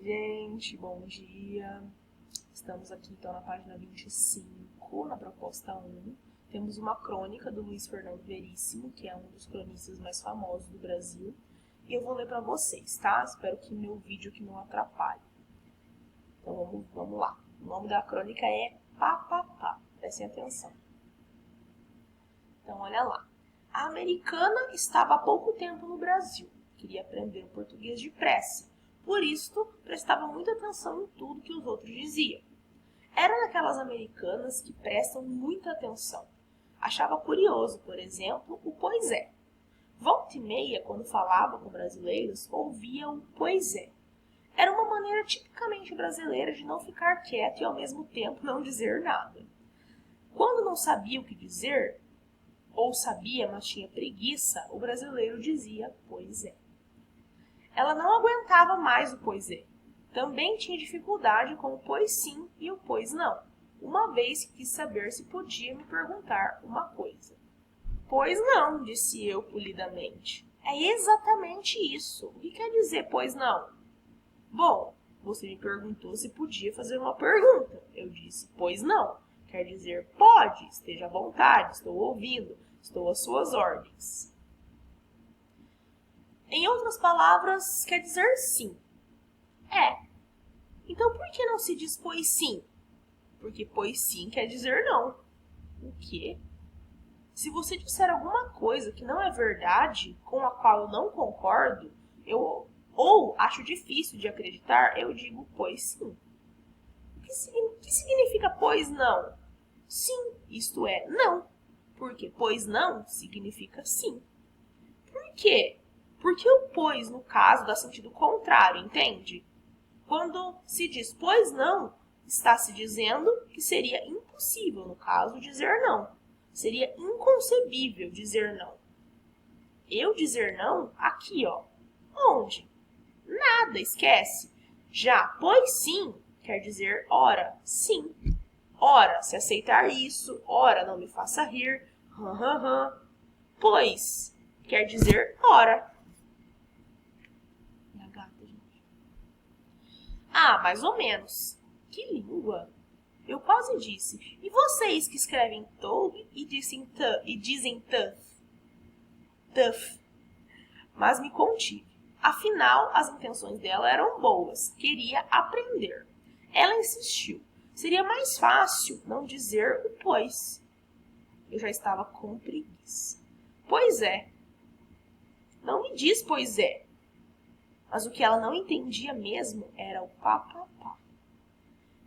gente, bom dia. Estamos aqui então na página 25, na proposta 1. Temos uma crônica do Luiz Fernando Veríssimo, que é um dos cronistas mais famosos do Brasil. E eu vou ler para vocês, tá? Espero que meu vídeo aqui não atrapalhe. Então vamos lá. O nome da crônica é Papapá. Prestem atenção. Então olha lá. A americana estava há pouco tempo no Brasil. Queria aprender o português depressa. Por isto, prestava muita atenção em tudo que os outros diziam. Era daquelas americanas que prestam muita atenção. Achava curioso, por exemplo, o pois é. Volta e meia, quando falava com brasileiros, ouvia o pois é. Era uma maneira tipicamente brasileira de não ficar quieto e ao mesmo tempo não dizer nada. Quando não sabia o que dizer, ou sabia, mas tinha preguiça, o brasileiro dizia pois é. Ela não aguentava mais o pois é. Também tinha dificuldade com o pois sim e o pois não, uma vez que quis saber se podia me perguntar uma coisa. Pois não, disse eu polidamente. É exatamente isso. O que quer dizer pois não? Bom, você me perguntou se podia fazer uma pergunta. Eu disse pois não. Quer dizer pode, esteja à vontade, estou ouvindo, estou às suas ordens. Em outras palavras, quer dizer sim. Então por que não se diz pois sim? Porque pois sim quer dizer não. O quê? Se você disser alguma coisa que não é verdade, com a qual eu não concordo, ou acho difícil de acreditar, eu digo pois sim. O que significa pois não? Sim, isto é, não. Porque pois não significa sim. Por quê? Porque o pois, no caso, dá sentido contrário, entende? Quando se diz pois não, está se dizendo que seria impossível, no caso, dizer não. Seria inconcebível dizer não. Eu dizer não aqui, ó. Onde? Nada, esquece. Já pois sim quer dizer ora, sim. Ora, se aceitar isso, ora, não me faça rir. Pois quer dizer ora. Minha gata, gente. Ah, mais ou menos. Que língua! Eu quase disse. E vocês que escrevem tough e dizem tough? Tough. Mas me contive. Afinal, as intenções dela eram boas. Queria aprender. Ela insistiu. Seria mais fácil não dizer o pois. Eu já estava com preguiça. Pois é. Não me diz pois é. Mas o que ela não entendia mesmo era o papapá.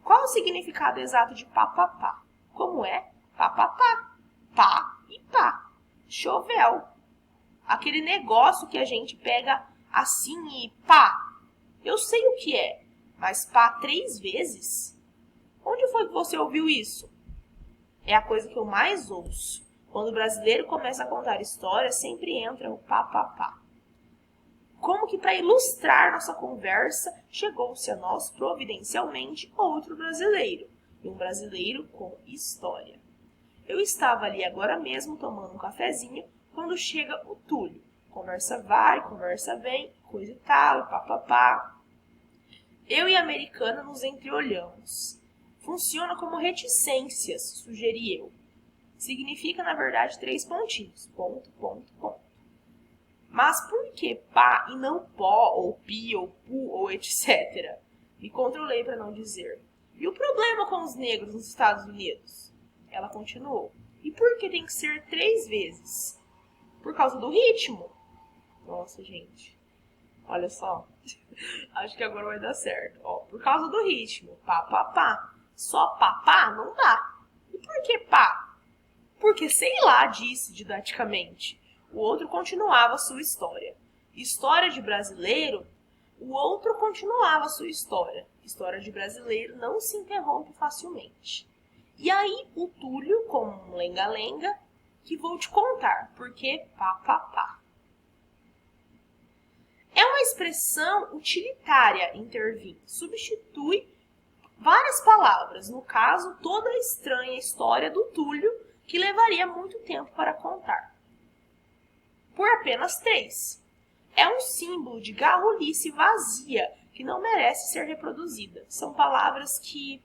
Qual o significado exato de papapá? Como é? Papapá. Pá e pá. Chovel. Aquele negócio que a gente pega assim e pá. Eu sei o que é, mas pá 3 vezes? Onde foi que você ouviu isso? É a coisa que eu mais ouço. Quando o brasileiro começa a contar histórias, sempre entra o papapá. Como que para ilustrar nossa conversa, chegou-se a nós providencialmente outro brasileiro, e um brasileiro com história. Eu estava ali agora mesmo tomando um cafezinho, quando chega o Túlio. Conversa vai, conversa vem, coisa e tal, papapá. Eu e a americana nos entreolhamos. Funciona como reticências, sugeri eu. Significa, na verdade, 3 pontinhos. Ponto, ponto, ponto. Mas por que pá e não pó, ou pi, ou pu, ou etc? Me controlei para não dizer. E o problema com os negros nos Estados Unidos? Ela continuou. E por que tem que ser 3 vezes? Por causa do ritmo? Nossa, gente. Olha só. Acho que agora vai dar certo. Ó, por causa do ritmo. Pá, pá, pá. Só pá, pá não dá. E por que pá? Porque, sei lá, disse didaticamente. O outro continuava sua história. História de brasileiro, o outro continuava sua história. História de brasileiro não se interrompe facilmente. E aí o Túlio, com um lenga-lenga, que vou te contar, porque pá, pá, pá. É uma expressão utilitária, intervim. Substitui várias palavras, no caso, toda a estranha história do Túlio, que levaria muito tempo para contar. Por apenas 3. É um símbolo de garrulice vazia que não merece ser reproduzida. São palavras que...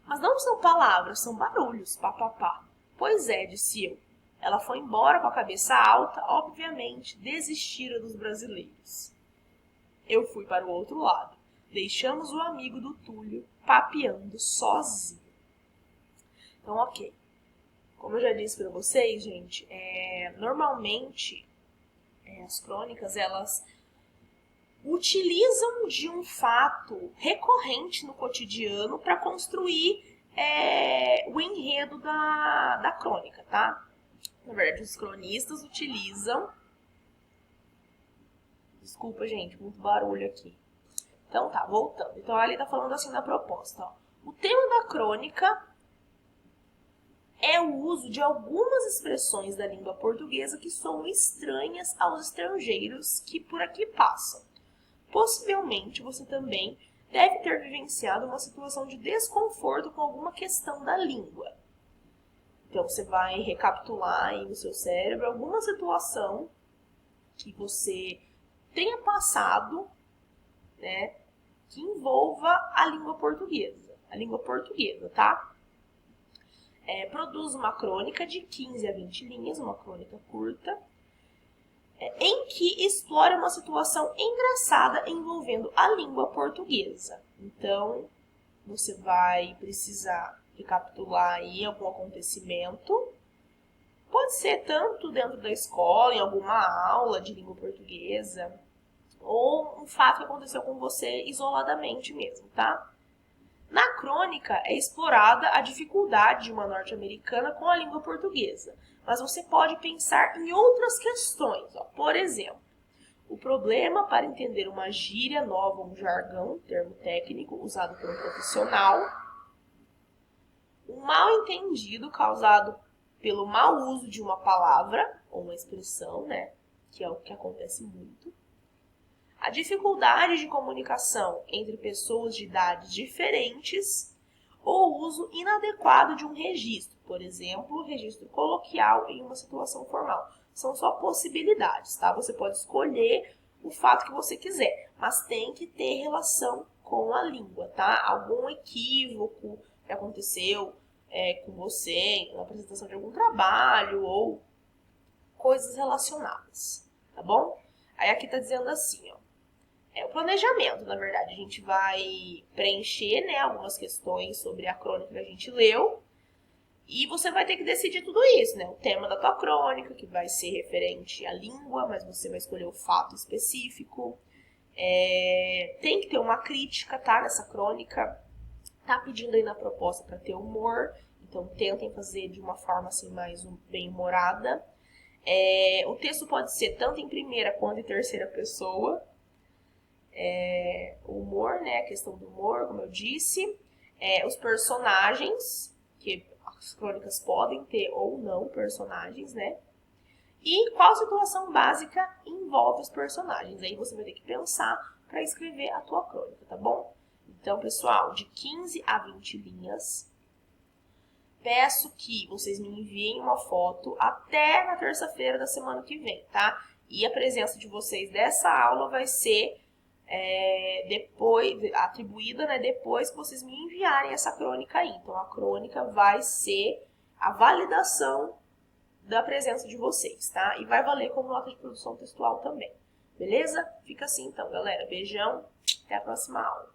Mas não são palavras, são barulhos, papapá. Pois é, disse eu. Ela foi embora com a cabeça alta, obviamente, desistira dos brasileiros. Eu fui para o outro lado. Deixamos o amigo do Túlio papeando sozinho. Então, ok. Como eu já disse para vocês, gente, normalmente as crônicas, elas utilizam de um fato recorrente no cotidiano para construir o enredo da crônica, tá? Na verdade, os cronistas utilizam... Desculpa, gente, muito barulho aqui. Então tá, voltando. Então ali tá falando assim na proposta, ó. O tema da crônica é o uso de algumas expressões da língua portuguesa que são estranhas aos estrangeiros que por aqui passam. Possivelmente você também deve ter vivenciado uma situação de desconforto com alguma questão da língua. Então você vai recapitular aí no seu cérebro alguma situação que você tenha passado, né, que envolva a língua portuguesa. A língua portuguesa, tá? Produz uma crônica de 15 a 20 linhas, uma crônica curta, em que explora uma situação engraçada envolvendo a língua portuguesa. Então, você vai precisar recapitular aí algum acontecimento. Pode ser tanto dentro da escola, em alguma aula de língua portuguesa, ou um fato que aconteceu com você isoladamente mesmo, tá? Na crônica é explorada a dificuldade de uma norte-americana com a língua portuguesa, mas você pode pensar em outras questões. Ó. Por exemplo, o problema para entender uma gíria nova, um jargão, termo técnico usado por um profissional, um mal-entendido causado pelo mau uso de uma palavra ou uma expressão, né, que é o que acontece muito. A dificuldade de comunicação entre pessoas de idades diferentes ou o uso inadequado de um registro, por exemplo, registro coloquial em uma situação formal. São só possibilidades, tá? Você pode escolher o fato que você quiser, mas tem que ter relação com a língua, tá? Algum equívoco que aconteceu com você na apresentação de algum trabalho ou coisas relacionadas, tá bom? Aí aqui tá dizendo assim, ó. O planejamento, na verdade, a gente vai preencher, né, algumas questões sobre a crônica que a gente leu e você vai ter que decidir tudo isso, né, o tema da tua crônica, que vai ser referente à língua, mas você vai escolher o fato específico, tem que ter uma crítica, tá, nessa crônica, tá pedindo aí na proposta para ter humor, então tentem fazer de uma forma assim mais bem-humorada. O texto pode ser tanto em primeira quanto em terceira pessoa. O humor, né? A questão do humor, como eu disse. Os personagens, que as crônicas podem ter ou não personagens, né? E qual situação básica envolve os personagens. Aí você vai ter que pensar para escrever a tua crônica, tá bom? Então, pessoal, de 15 a 20 linhas. Peço que vocês me enviem uma foto até na terça-feira da semana que vem, tá? E a presença de vocês dessa aula vai ser depois atribuída, né, depois que vocês me enviarem essa crônica aí. Então, a crônica vai ser a validação da presença de vocês, tá? E vai valer como nota de produção textual também. Beleza? Fica assim então, galera. Beijão. Até a próxima aula.